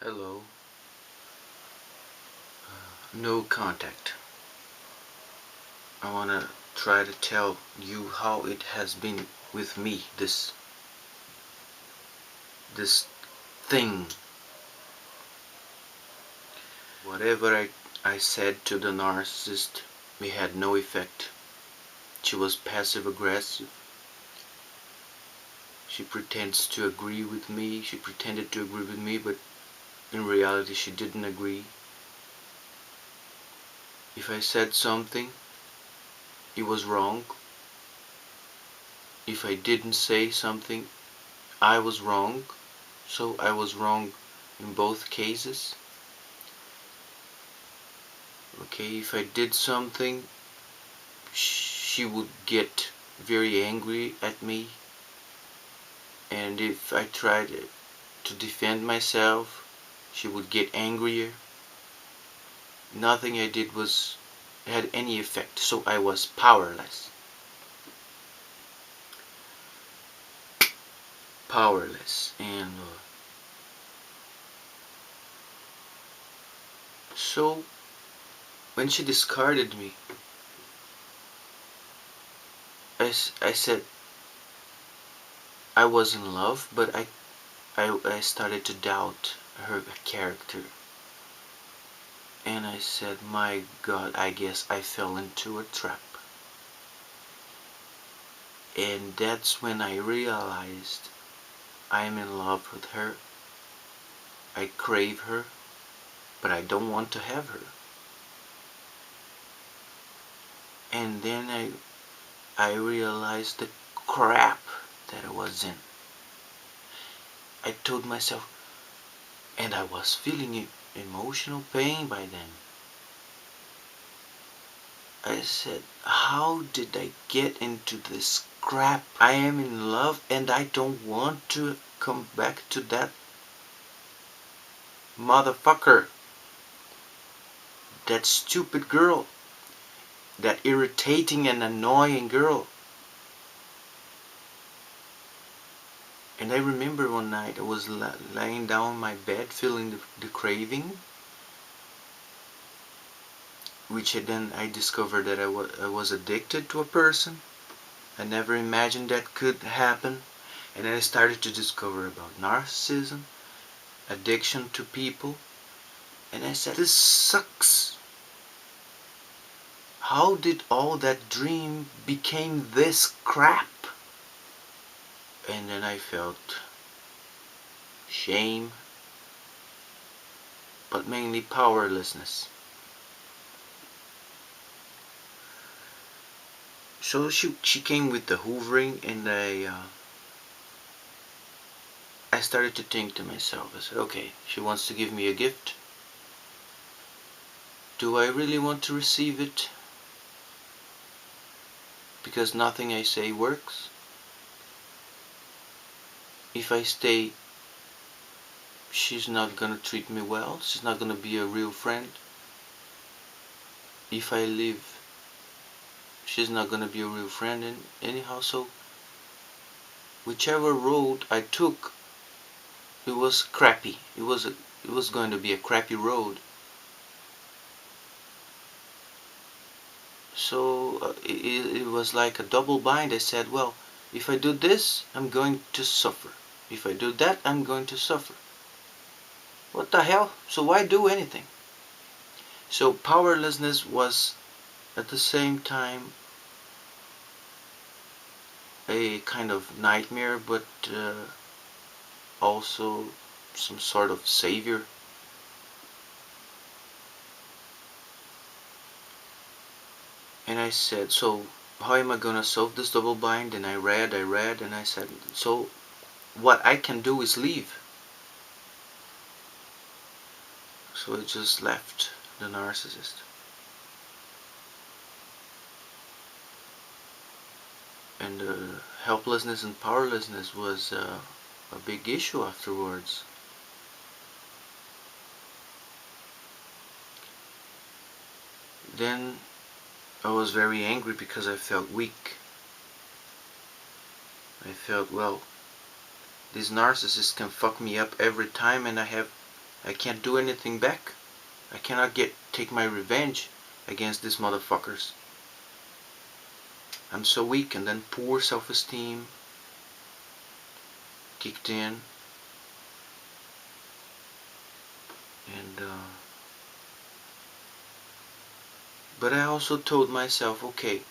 Hello. No contact. I wanna try to tell you how it has been with me, this thing. Whatever I said to the narcissist, it had no effect. She was passive aggressive. She pretends to agree with me. She pretended to agree with me, but in reality she didn't agree. If I said something, it was wrong. If I didn't say something, I was wrong. So I was wrong in both cases. Okay, if I did something, she would get very angry at me, and if I tried to defend myself, she would get angrier. Nothing I did had any effect, so I was powerless. And so when she discarded me, I said I was in love, but I started to doubt her character. And I said, my God, I guess I fell into a trap. And that's when I realized I am in love with her. I crave her, but I don't want to have her. And then I realized the crap that I was in. I told myself, and I was feeling emotional pain by then. I said, how did I get into this crap? I am in love and I don't want to come back to that motherfucker. That stupid girl. That irritating and annoying girl. And I remember one night I was lying down on my bed feeling the craving, which then I discovered that I was addicted to a person. I never imagined that could happen. And then I started to discover about narcissism, addiction to people, and I said, this sucks. How did all that dream became this crap? And then I felt shame, but mainly powerlessness. So she came with the hoovering, and I started to think to myself. I said, okay, she wants to give me a gift. Do I really want to receive it? Because nothing I say works. If I stay, she's not gonna treat me well. She's not gonna be a real friend. If I leave, she's not gonna be a real friend anyhow. So whichever road I took, it was crappy. It was going to be a crappy road. So it was like a double bind. I said, well, if I do this, I'm going to suffer. If I do that, I'm going to suffer. What the hell? So why do anything? So powerlessness was at the same time a kind of nightmare, but also some sort of savior. And I said, so how am I gonna solve this double bind? And I read, and I said, so what I can do is leave. So I just left the narcissist. And helplessness and powerlessness was a big issue afterwards. Then I was very angry because I felt weak. I felt, well, this narcissist can fuck me up every time, and I have I can't do anything back. I cannot take my revenge against these motherfuckers. I'm so weak, and then poor self-esteem kicked in, and but I also told myself, okay,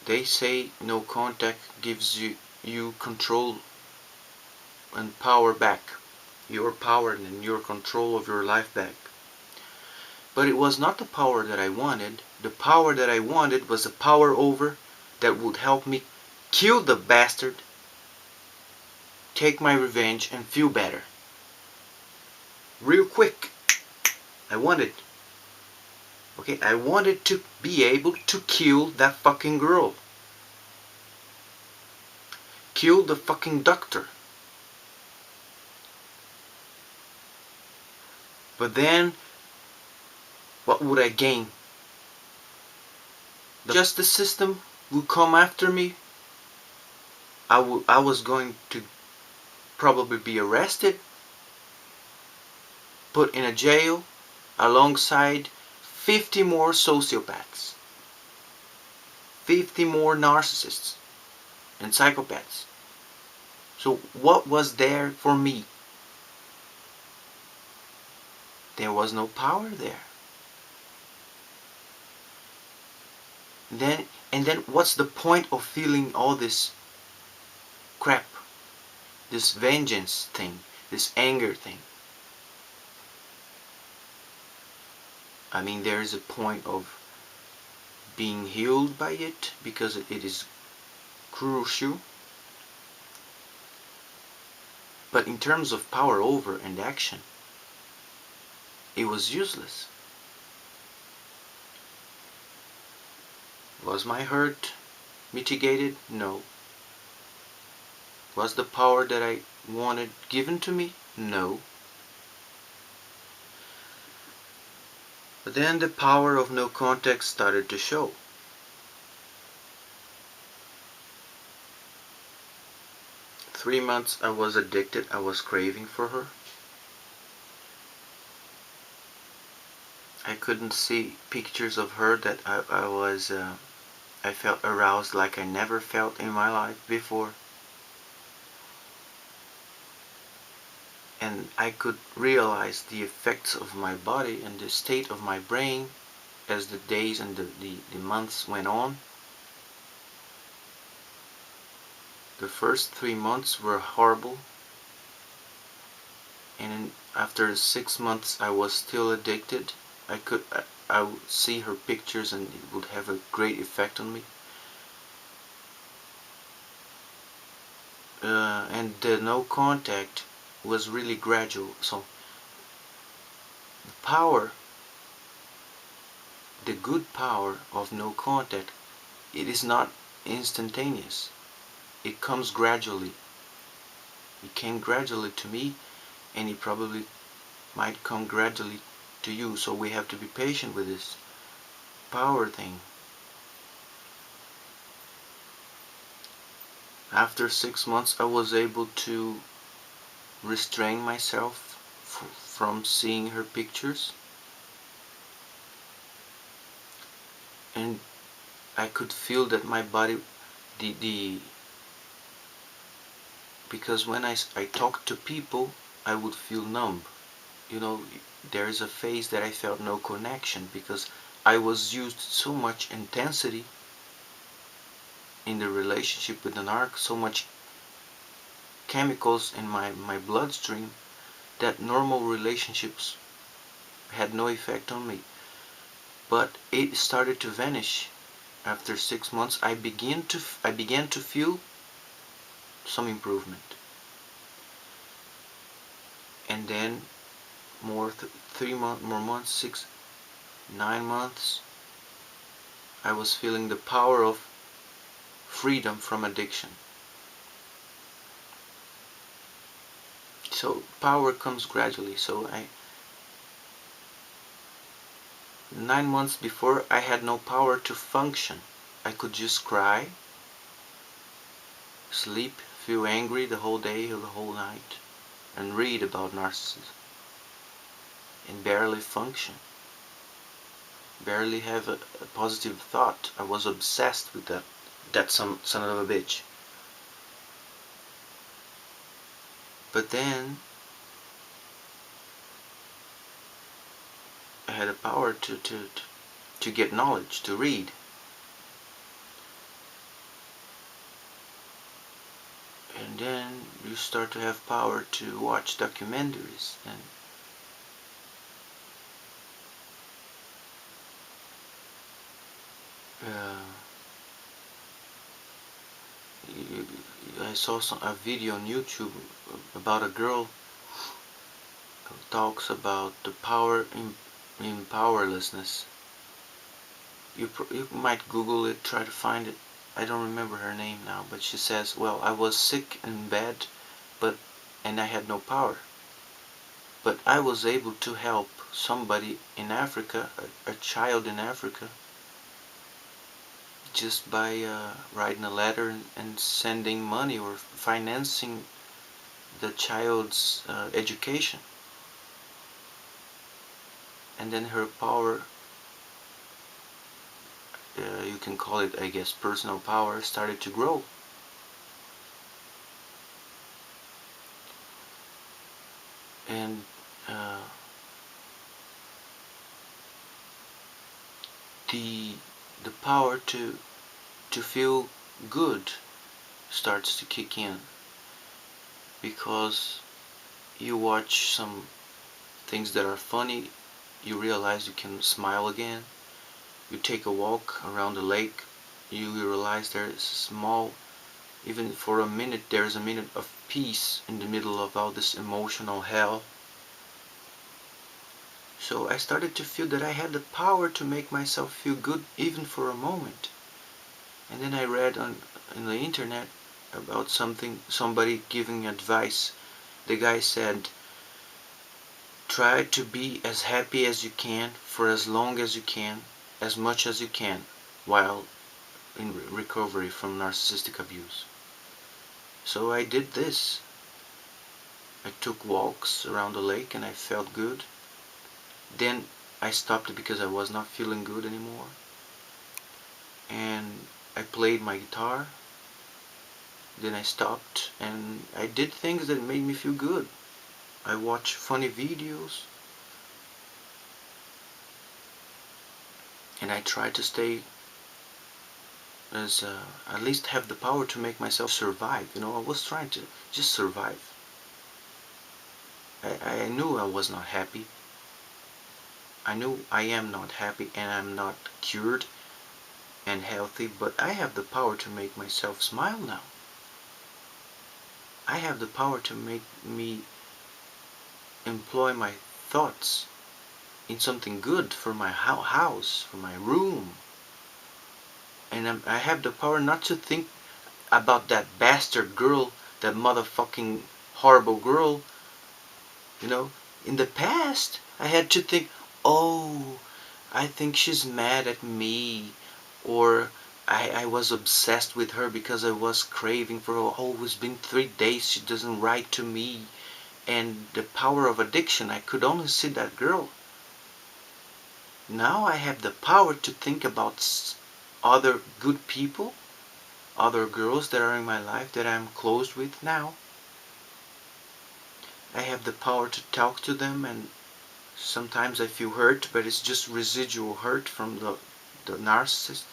they say no contact gives you control and power back, your power and your control of your life back. But it was not the power that I wanted. The power that I wanted was a power over that would help me kill the bastard, take my revenge, and feel better. Real quick. I wanted. Okay, I wanted to be able to kill that fucking girl. Kill the fucking doctor. But then, what would I gain? The justice system would come after me. I was going to probably be arrested, put in a jail, alongside 50 more sociopaths, 50 more narcissists and psychopaths. So what was there for me? There was no power there. And then what's the point of feeling all this crap? This vengeance thing, this anger thing. I mean, there is a point of being healed by it because it is crucial. But in terms of power over and action, it was useless. Was my hurt mitigated? No. Was the power that I wanted given to me? No. But then the power of no contact started to show. Three months I was addicted. I was craving for her. I couldn't see pictures of her that I felt aroused like I never felt in my life before. And I could realize the effects of my body and the state of my brain as the days and the months went on. The first 3 months were horrible, and after 6 months I was still addicted. I would see her pictures and it would have a great effect on me. And the no contact was really gradual. So the power, the good power of no contact, it is not instantaneous. It comes gradually. It came gradually to me, and it probably might come gradually to you. So we have to be patient with this power thing. After 6 months I was able to restrain myself from seeing her pictures, and I could feel that my body, because when I talked to people I would feel numb. You know, there is a phase that I felt no connection because I was used so much intensity in the relationship with the narc, so much chemicals in my bloodstream, that normal relationships had no effect on me. But it started to vanish. After 6 months I began to feel some improvement. And then more 3 more months, 6, 9 months, I was feeling the power of freedom from addiction. So power comes gradually. So 9 months before I had no power to function. I could just cry, sleep, feel angry the whole day or the whole night. and read about narcissism and barely function, barely have a positive thought. I was obsessed with that son of a bitch. But then I had a power to get knowledge, to read. And then you start to have power to watch documentaries, and uh, I saw a video on YouTube about a girl who talks about the power in powerlessness. You might Google it, try to find it. I don't remember her name now, but she says, well, I was sick in bed, and I had no power. But I was able to help somebody in Africa, a child in Africa, just by writing a letter and sending money or financing the child's education. And then her power, you can call it, I guess, personal power, started to grow. And the power to feel good starts to kick in, because you watch some things that are funny, you realize you can smile again. You take a walk around the lake, you realize there is a small, even for a minute, there is a minute of peace in the middle of all this emotional hell. So I started to feel that I had the power to make myself feel good even for a moment. And then I read on the internet about somebody giving advice. The guy said, try to be as happy as you can for as long as you can, as much as you can, while in recovery from narcissistic abuse. So I did this. I took walks around the lake and I felt good. Then I stopped because I was not feeling good anymore. And I played my guitar. Then I stopped and I did things that made me feel good. I watched funny videos. And I tried to stay as at least have the power to make myself survive. I was trying to just survive. I knew I was not happy. I knew I am not happy and I'm not cured and healthy, but I have the power to make myself smile now. I have the power to make me employ my thoughts in something good for my house, for my room. And I have the power not to think about that bastard girl, that motherfucking horrible girl. In the past, I had to think, oh, I think she's mad at me, or I was obsessed with her because I was craving for her. Oh, it's been 3 days she doesn't write to me. And the power of addiction, I could only see that girl. Now I have the power to think about other good people, other girls that are in my life that I'm close with now. I have the power to talk to them, and sometimes I feel hurt, but it's just residual hurt from the narcissist.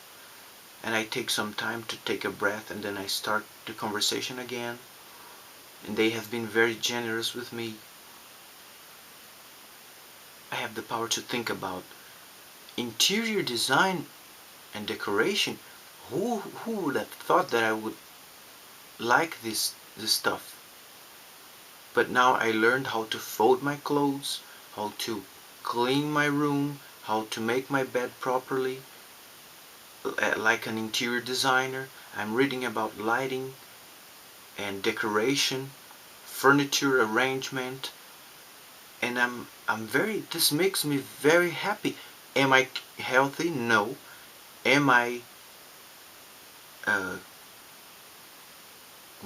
And I take some time to take a breath, and then I start the conversation again. And they have been very generous with me. I have the power to think about interior design and decoration. Who would have thought that I would like this stuff? But now I learned how to fold my clothes, how to clean my room, how to make my bed properly, like an interior designer. I'm reading about lighting and decoration, furniture arrangement, and this makes me very happy. Am I healthy? No. Am I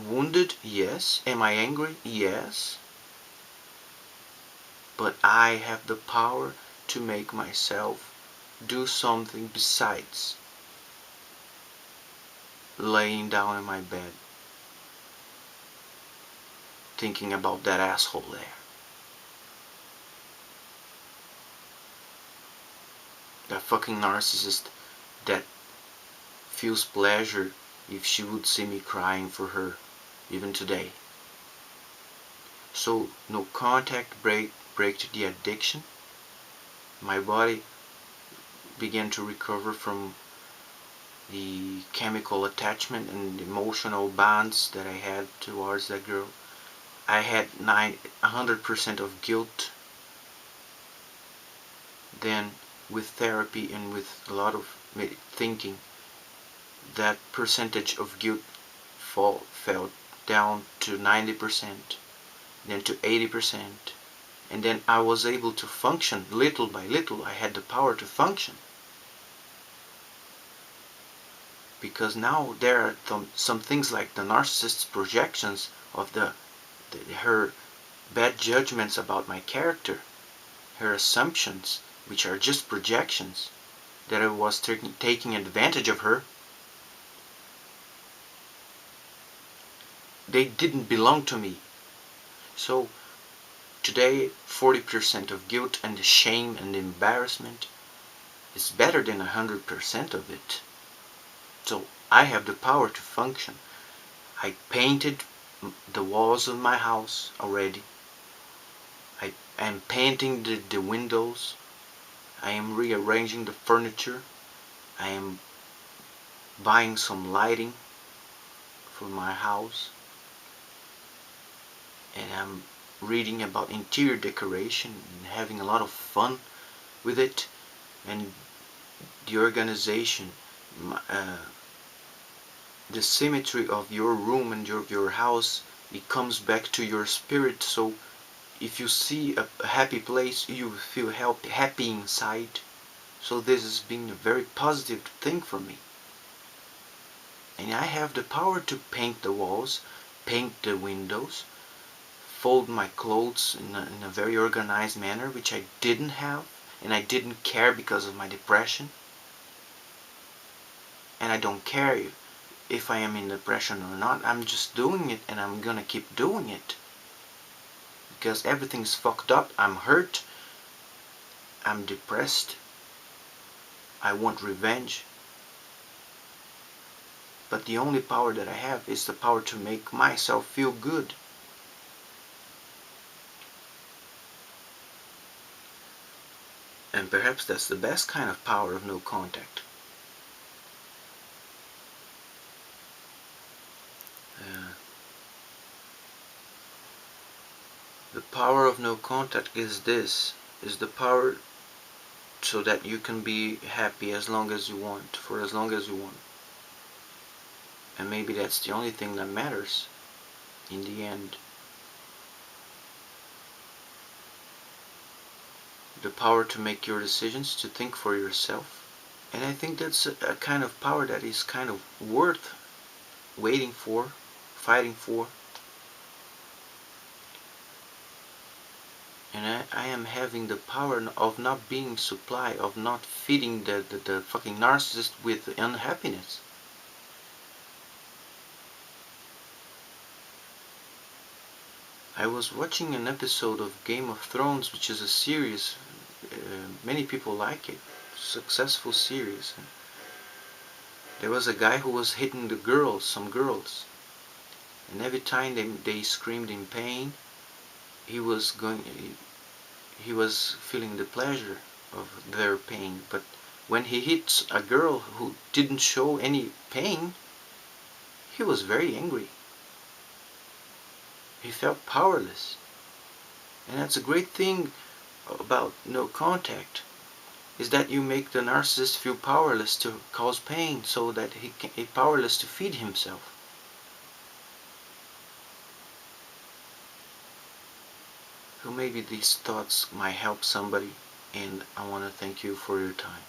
wounded? Yes. Am I angry? Yes. but I have the power to make myself do something besides laying down in my bed thinking about that asshole there. That fucking narcissist that feels pleasure if she would see me crying for her, even today. So no contact break the addiction. My body began to recover from the chemical attachment and emotional bonds that I had towards that girl. I had 100% of guilt. Then with therapy and with a lot of thinking, that percentage of guilt fell down to 90%, then to 80%, and then I was able to function little by little. I had the power to function. Because now there are some things like the narcissist's projections of her bad judgments about my character, her assumptions, which are just projections, that I was taking advantage of her. They didn't belong to me. So today 40% of guilt and shame and embarrassment is better than 100% of it. So I have the power to function. I painted the walls of my house already. I am painting the windows. I am rearranging the furniture. I am buying some lighting for my house. And I'm reading about interior decoration and having a lot of fun with it. And the organization, the symmetry of your room and your house, it comes back to your spirit. So if you see a happy place, you feel happy inside. So this has been a very positive thing for me. And I have the power to paint the walls, paint the windows, fold my clothes in a very organized manner, which I didn't have, and I didn't care because of my depression. And I don't care if I am in depression or not. I'm just doing it, and I'm gonna keep doing it. Because everything's fucked up. I'm hurt. I'm depressed. I want revenge. But the only power that I have is the power to make myself feel good. And perhaps that's the best kind of power of no contact. The power of no contact is this, is the power so that you can be happy as long as you want, for as long as you want. And maybe that's the only thing that matters in the end. The power to make your decisions, to think for yourself. And I think that's a kind of power that is kind of worth waiting for, fighting for. And I am having the power of not being supply, of not feeding the fucking narcissist with unhappiness. I was watching an episode of Game of Thrones, which is a series, many people like it, successful series. There was a guy who was hitting the girls, some girls, and every time they screamed in pain, he was feeling the pleasure of their pain. But when he hits a girl who didn't show any pain, he was very angry. He felt powerless. And that's a great thing about no contact, is that you make the narcissist feel powerless to cause pain, so that he's powerless to feed himself. So maybe these thoughts might help somebody, and I want to thank you for your time.